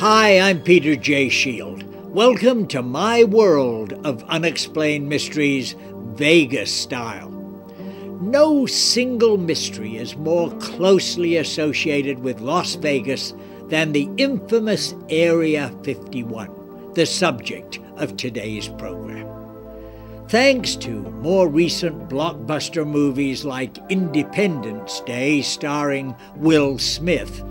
Hi, I'm Peter J. Shield. Welcome to my world of unexplained mysteries, Vegas style. No single mystery is more closely associated with Las Vegas than the infamous Area 51, the subject of today's program. Thanks to more recent blockbuster movies like Independence Day starring Will Smith,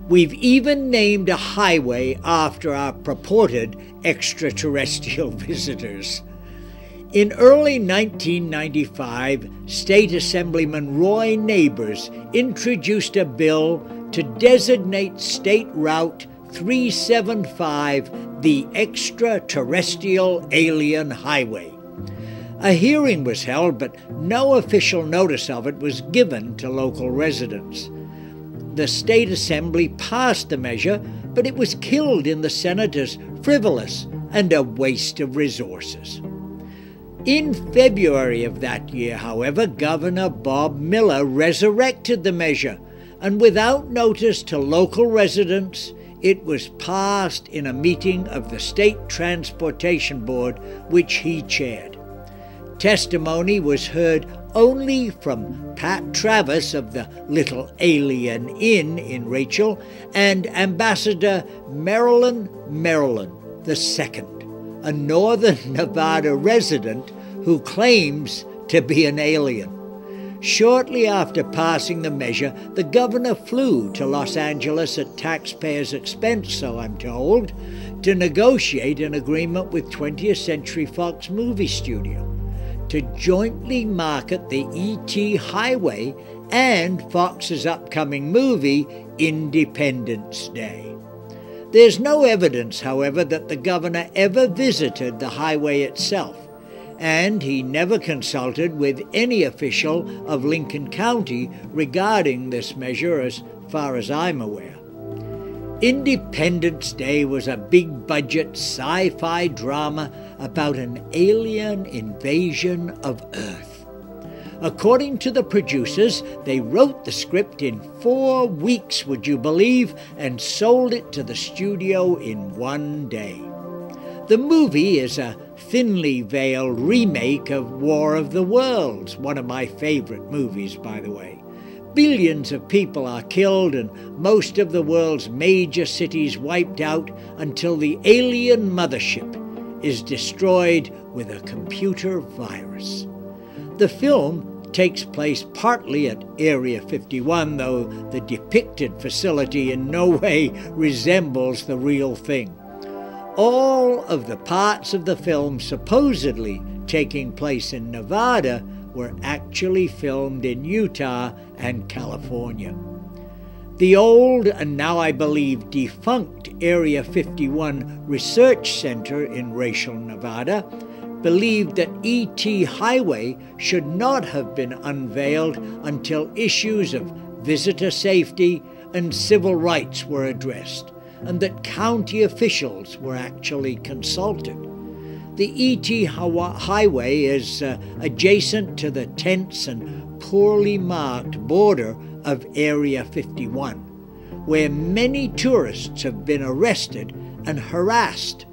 we've even named a highway after our purported extraterrestrial visitors. In early 1995, State Assemblyman Roy Neighbors introduced a bill to designate State Route 375 the Extraterrestrial Alien Highway. A hearing was held, but no official notice of it was given to local residents. The State Assembly passed the measure, but it was killed in the Senate as frivolous and a waste of resources. In February of that year, however, Governor Bob Miller resurrected the measure, and without notice to local residents, it was passed in a meeting of the State Transportation Board, which he chaired. Testimony was heard only from Pat Travis of the Little Alien Inn in Rachel and Ambassador Marilyn II, a northern Nevada resident who claims to be an alien. Shortly after passing the measure, the governor flew to Los Angeles at taxpayers' expense, so I'm told, to negotiate an agreement with 20th Century Fox Movie Studio to jointly market the E.T. Highway and Fox's upcoming movie, Independence Day. There's no evidence, however, that the governor ever visited the highway itself, and he never consulted with any official of Lincoln County regarding this measure as far as I'm aware. Independence Day was a big-budget sci-fi drama about an alien invasion of Earth. According to the producers, they wrote the script in 4 weeks, would you believe, and sold it to the studio in 1 day. The movie is a thinly veiled remake of War of the Worlds, one of my favorite movies, by the way. Billions of people are killed and most of the world's major cities wiped out until the alien mothership is destroyed with a computer virus. The film takes place partly at Area 51, though the depicted facility in no way resembles the real thing. All of the parts of the film supposedly taking place in Nevada were actually filmed in Utah and California. The old and now I believe defunct Area 51 Research Center in Rachel, Nevada, believed that E.T. Highway should not have been unveiled until issues of visitor safety and civil rights were addressed, and that county officials were actually consulted. The E.T. Highway is adjacent to the tense and poorly marked border of Area 51, where many tourists have been arrested and harassed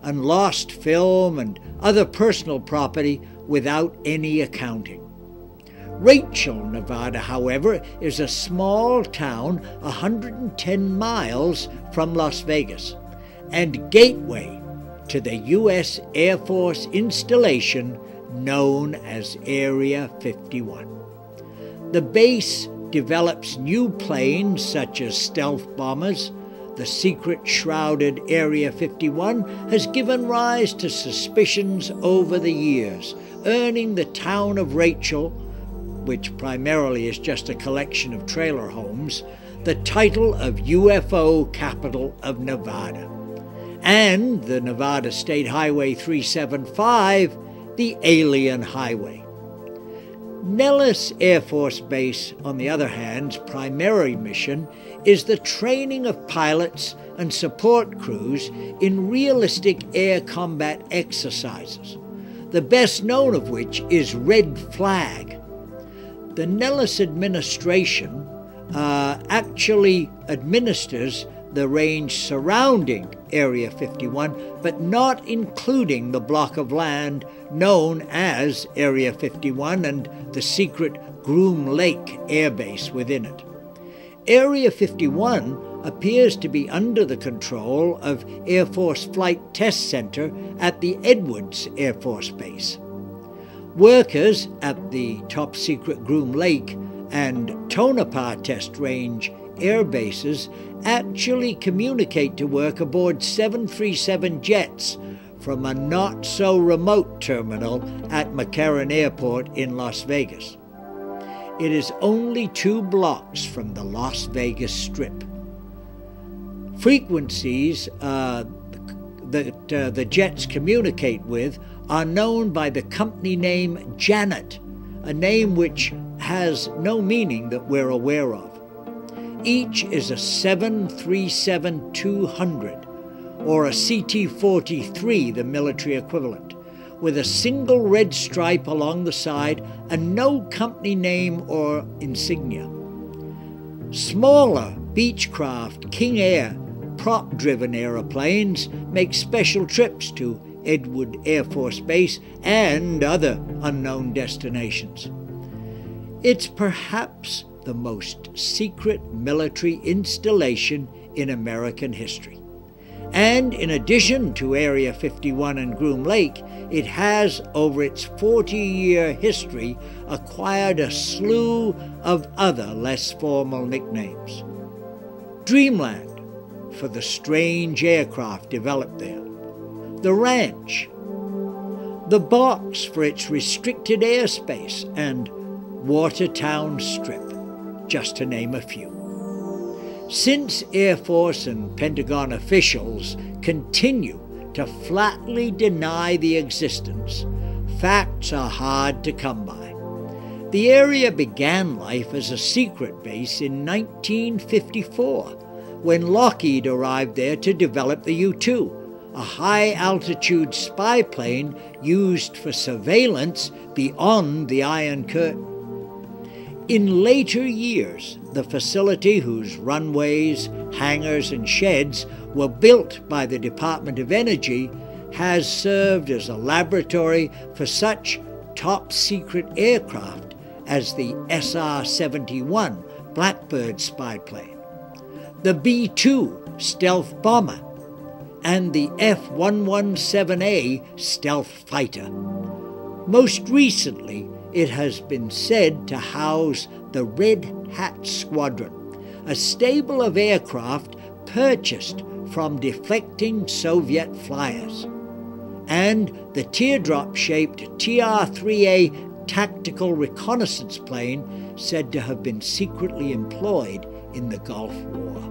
and lost film and other personal property without any accounting. Rachel, Nevada, however, is a small town 110 miles from Las Vegas and gateway to the U.S. Air Force installation known as Area 51. The base develops new planes such as stealth bombers. The secret shrouded Area 51 has given rise to suspicions over the years, earning the town of Rachel, which primarily is just a collection of trailer homes, the title of UFO Capital of Nevada, and the Nevada State Highway 375, the Alien Highway. Nellis Air Force Base, on the other hand, primary mission is the training of pilots and support crews in realistic air combat exercises, the best known of which is Red Flag. The Nellis administration actually administers the range surrounding Area 51, but not including the block of land known as Area 51 and the secret Groom Lake Air Base within it. Area 51 appears to be under the control of Air Force Flight Test Center at the Edwards Air Force Base. Workers at the top-secret Groom Lake and Tonopah Test Range air bases actually communicate to work aboard 737 jets from a not-so-remote terminal at McCarran Airport in Las Vegas. It is only 2 blocks from the Las Vegas Strip. Frequencies that the jets communicate with are known by the company name Janet, a name which has no meaning that we're aware of. Each is a 737-200, or a CT-43, the military equivalent, with a single red stripe along the side and no company name or insignia. Smaller Beechcraft King Air prop-driven aeroplanes make special trips to Edward Air Force Base and other unknown destinations. It's perhaps the most secret military installation in American history. And in addition to Area 51 and Groom Lake, it has, over its 40-year history, acquired a slew of other less formal nicknames. Dreamland, for the strange aircraft developed there. The Ranch. The Box, for its restricted airspace, and Watertown Strip, just to name a few. Since Air Force and Pentagon officials continue to flatly deny the existence, facts are hard to come by. The area began life as a secret base in 1954, when Lockheed arrived there to develop the U-2, a high-altitude spy plane used for surveillance beyond the Iron Curtain. In later years, the facility, whose runways, hangars, and sheds were built by the Department of Energy, has served as a laboratory for such top-secret aircraft as the SR-71 Blackbird spy plane, the B-2 stealth bomber, and the F-117A stealth fighter. Most recently, it has been said to house the Red Hat Squadron, a stable of aircraft purchased from deflecting Soviet flyers, and the teardrop-shaped TR-3A tactical reconnaissance plane said to have been secretly employed in the Gulf War.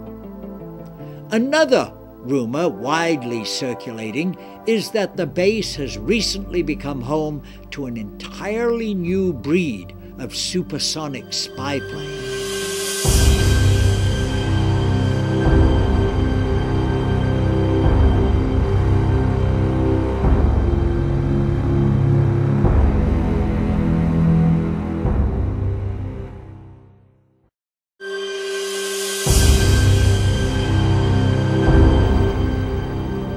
Another rumor widely circulating is that the base has recently become home to an entirely new breed of supersonic spy plane.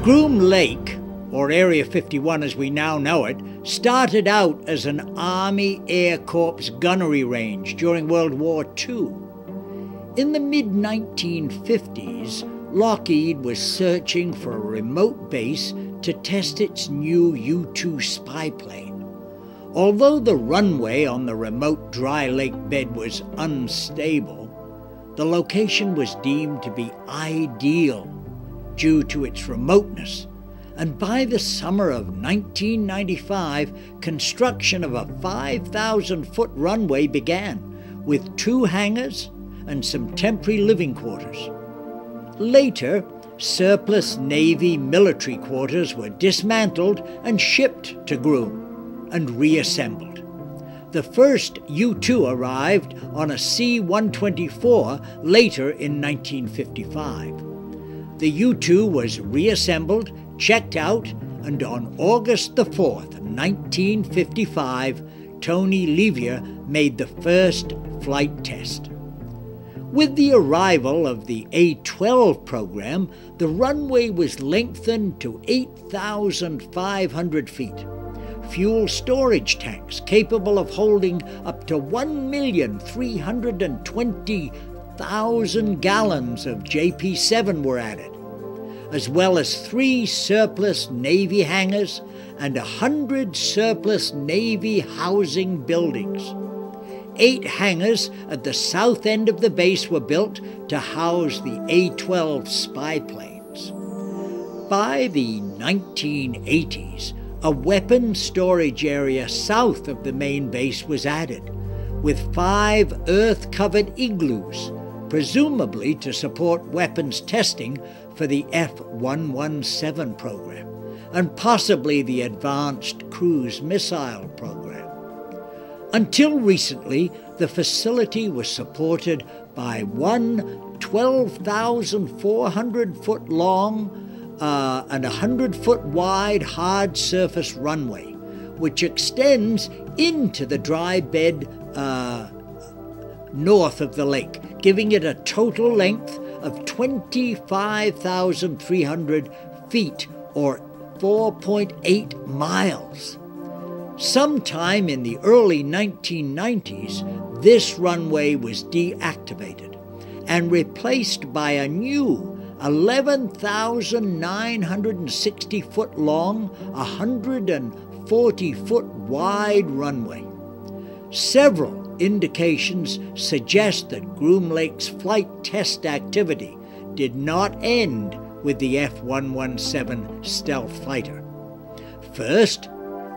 Groom Lake, or Area 51 as we now know it, started out as an Army Air Corps gunnery range during World War II. In the mid-1950s, Lockheed was searching for a remote base to test its new U-2 spy plane. Although the runway on the remote dry lake bed was unstable, the location was deemed to be ideal due to its remoteness, and by the summer of 1995, construction of a 5,000-foot runway began, with 2 hangars and some temporary living quarters. Later, surplus Navy military quarters were dismantled and shipped to Groom and reassembled. The first U-2 arrived on a C-124 later in 1955. The U-2 was reassembled, checked out, and on August the 4th, 1955, Tony Levier made the first flight test. With the arrival of the A-12 program, the runway was lengthened to 8,500 feet. Fuel storage tanks capable of holding up to 1,320,000 gallons of JP-7 were added, as well as 3 surplus Navy hangars and 100 surplus Navy housing buildings. 8 hangars at the south end of the base were built to house the A-12 spy planes. By the 1980s, a weapons storage area south of the main base was added, with 5 earth-covered igloos, presumably to support weapons testing for the F-117 program, and possibly the Advanced Cruise Missile program. Until recently, the facility was supported by one 12,400-foot long and 100-foot wide hard surface runway, which extends into the dry bed north of the lake, giving it a total length of 25,300 feet or 4.8 miles. Sometime in the early 1990s, this runway was deactivated and replaced by a new 11,960-foot long, 140-foot wide runway. Several indications suggest that Groom Lake's flight test activity did not end with the F-117 stealth fighter. First,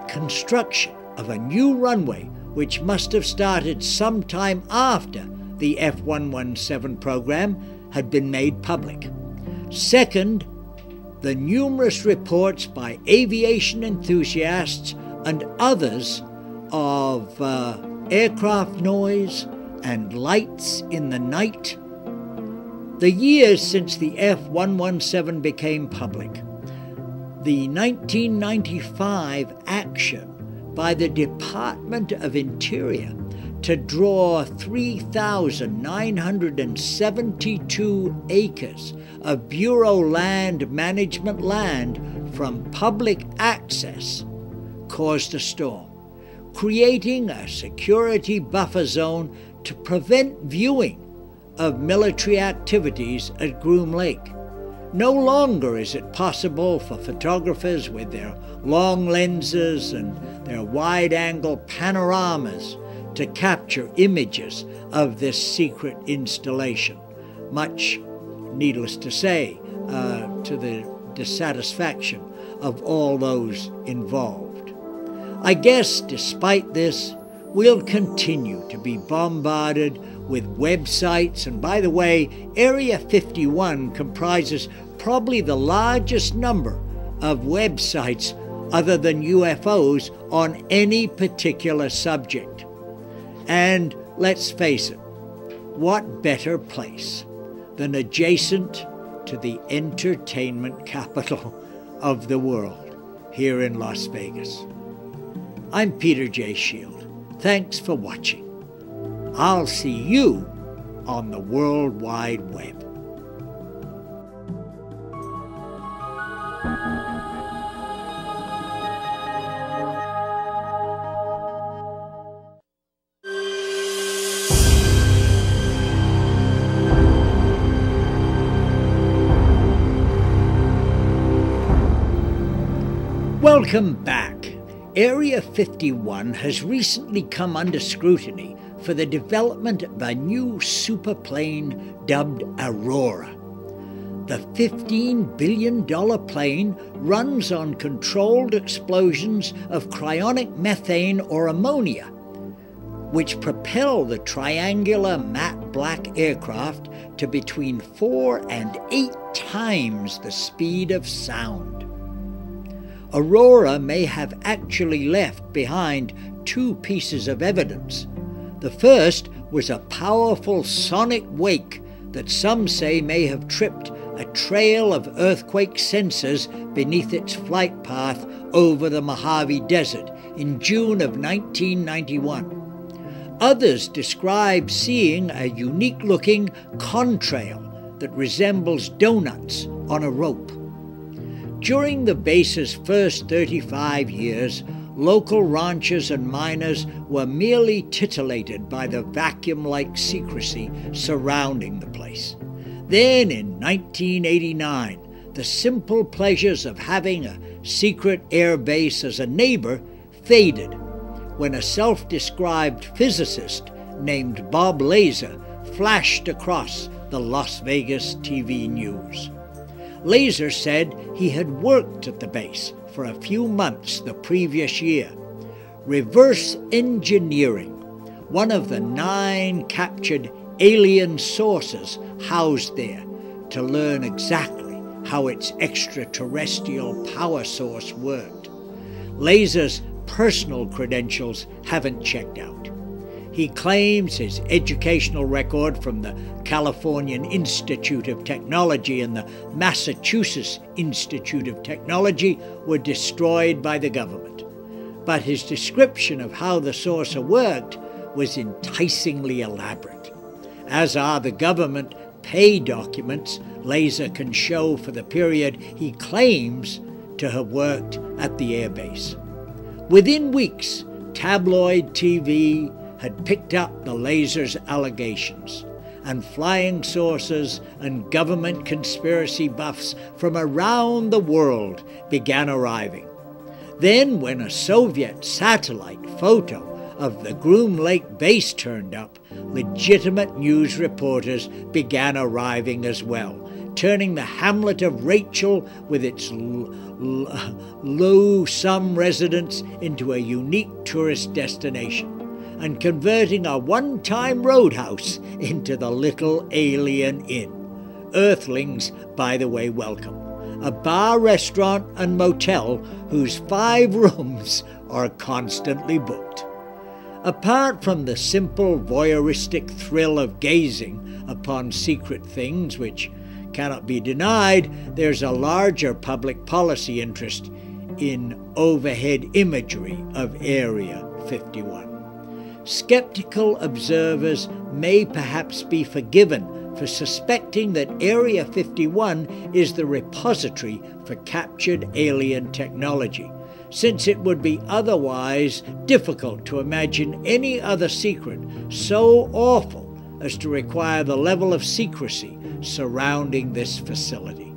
construction of a new runway, which must have started sometime after the F-117 program had been made public. Second, the numerous reports by aviation enthusiasts and others of aircraft noise and lights in the night. The years since the F-117 became public, the 1995 action by the Department of Interior to draw 3,972 acres of Bureau land management land from public access caused a storm, creating a security buffer zone to prevent viewing of military activities at Groom Lake. No longer is it possible for photographers with their long lenses and their wide-angle panoramas to capture images of this secret installation, much, needless to say, to the dissatisfaction of all those involved. I guess despite this, we'll continue to be bombarded with websites, and by the way, Area 51 comprises probably the largest number of websites other than UFOs on any particular subject. And let's face it, what better place than adjacent to the entertainment capital of the world, here in Las Vegas. I'm Peter J. Shield. Thanks for watching. I'll see you on the World Wide Web. Welcome back. Area 51 has recently come under scrutiny for the development of a new superplane dubbed Aurora. The $15 billion plane runs on controlled explosions of cryonic methane or ammonia, which propel the triangular matte black aircraft to between 4 and 8 times the speed of sound. Aurora may have actually left behind 2 pieces of evidence. The first was a powerful sonic wake that some say may have tripped a trail of earthquake sensors beneath its flight path over the Mojave Desert in June of 1991. Others describe seeing a unique-looking contrail that resembles donuts on a rope. During the base's first 35 years, local ranchers and miners were merely titillated by the vacuum-like secrecy surrounding the place. Then, in 1989, the simple pleasures of having a secret air base as a neighbor faded when a self-described physicist named Bob Lazar flashed across the Las Vegas TV news. Lazar said he had worked at the base for a few months the previous year, reverse engineering one of the 9 captured alien sources housed there to learn exactly how its extraterrestrial power source worked. Lazar's personal credentials haven't checked out. He claims his educational record from the Californian Institute of Technology and the Massachusetts Institute of Technology were destroyed by the government. But his description of how the saucer worked was enticingly elaborate, as are the government pay documents Lazar can show for the period he claims to have worked at the airbase. Within weeks, tabloid TV had picked up the Lazar's allegations, and flying saucers and government conspiracy buffs from around the world began arriving. Then, when a Soviet satellite photo of the Groom Lake base turned up, legitimate news reporters began arriving as well, turning the hamlet of Rachel with its low-sum residents into a unique tourist destination, and converting a one-time roadhouse into the Little Alien Inn. Earthlings, by the way, welcome. A bar, restaurant, and motel whose 5 rooms are constantly booked. Apart from the simple voyeuristic thrill of gazing upon secret things, which cannot be denied, there's a larger public policy interest in overhead imagery of Area 51. Skeptical observers may perhaps be forgiven for suspecting that Area 51 is the repository for captured alien technology, since it would be otherwise difficult to imagine any other secret so awful as to require the level of secrecy surrounding this facility.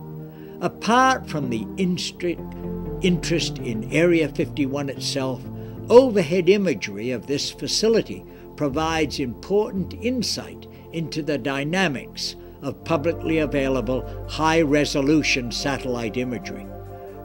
Apart from the interest in Area 51 itself, overhead imagery of this facility provides important insight into the dynamics of publicly available high-resolution satellite imagery.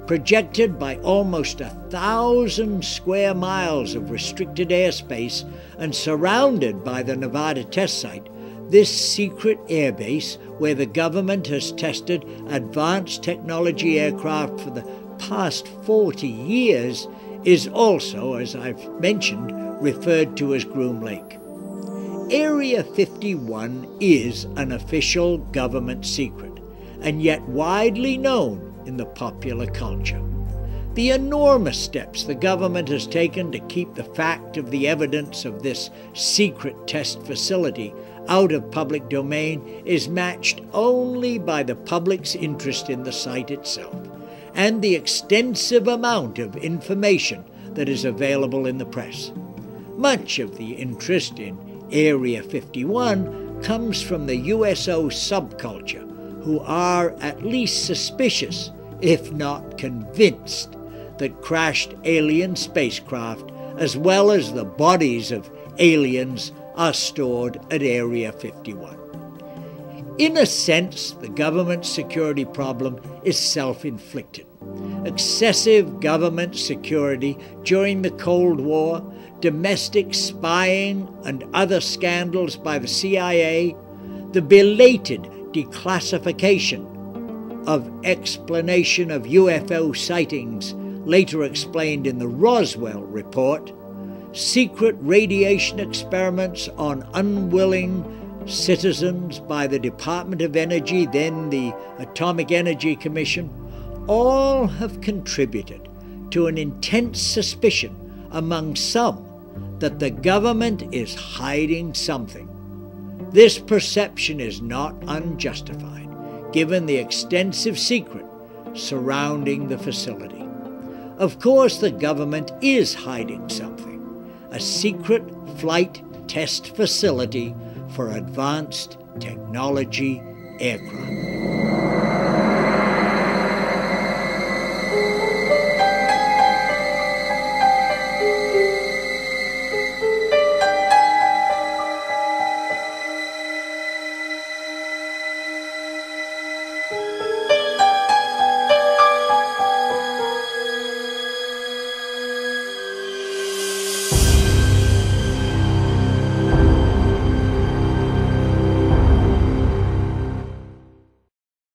Projected by almost 1,000 square miles of restricted airspace and surrounded by the Nevada test site, this secret airbase, where the government has tested advanced technology aircraft for the past 40 years, is also, as I've mentioned, referred to as Groom Lake. Area 51 is an official government secret, and yet widely known in the popular culture. The enormous steps the government has taken to keep the fact of the evidence of this secret test facility out of public domain is matched only by the public's interest in the site itself and the extensive amount of information that is available in the press. Much of the interest in Area 51 comes from the USO subculture, who are at least suspicious, if not convinced, that crashed alien spacecraft, as well as the bodies of aliens, are stored at Area 51. In a sense, the government security problem is self-inflicted. Excessive government security during the Cold War, domestic spying and other scandals by the CIA, the belated declassification of explanation of UFO sightings, later explained in the Roswell report, secret radiation experiments on unwilling citizens by the Department of Energy, then the Atomic Energy Commission, all have contributed to an intense suspicion among some that the government is hiding something. This perception is not unjustified, given the extensive secret surrounding the facility. Of course, the government is hiding something: a secret flight test facility for advanced technology aircraft.